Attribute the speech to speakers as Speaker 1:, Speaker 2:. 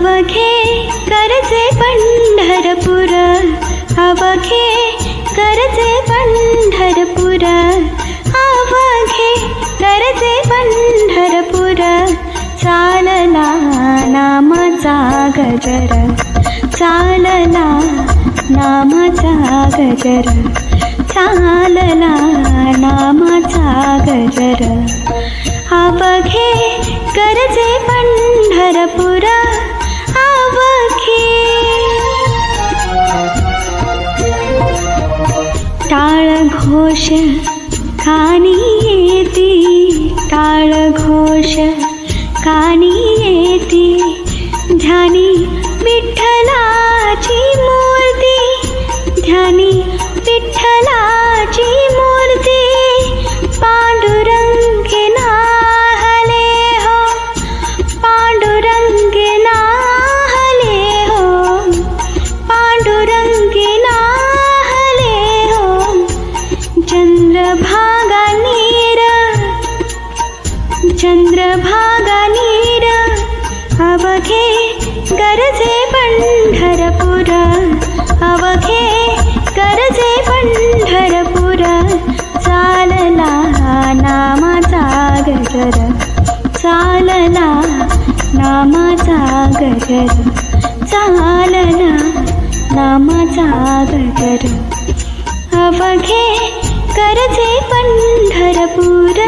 Speaker 1: अवघे करजे पंढरपूर, अवघे करजे पंढरपूर, अवघे करजे पंढरपूर. चालला नामाचा गजर, चालला नामाचा गजर, चालला नामाचा गजर. अवघे करजे पंढरपूर, अवघे. टाळ घोष कानी येती, टाळ घोष कानी येती, ध्यानी विठ्ठलाची मूर्ती, ध्यानी विठ्ठलाची मूर्ती. पांडुरंगे नाहले हो, पांडुरंगे नाहले हो, पांडुरंगे नाहले हो. चंद्रभागा नीर, चंद्रभागा नीर, अवघे गरजे पंढरपूर, अवघे गरजे पंढरपूर. चालला नामाचा गजर, चालला नामाचा गजर, चालला नामाचा गजर. अवघे करजे पंढरपूर.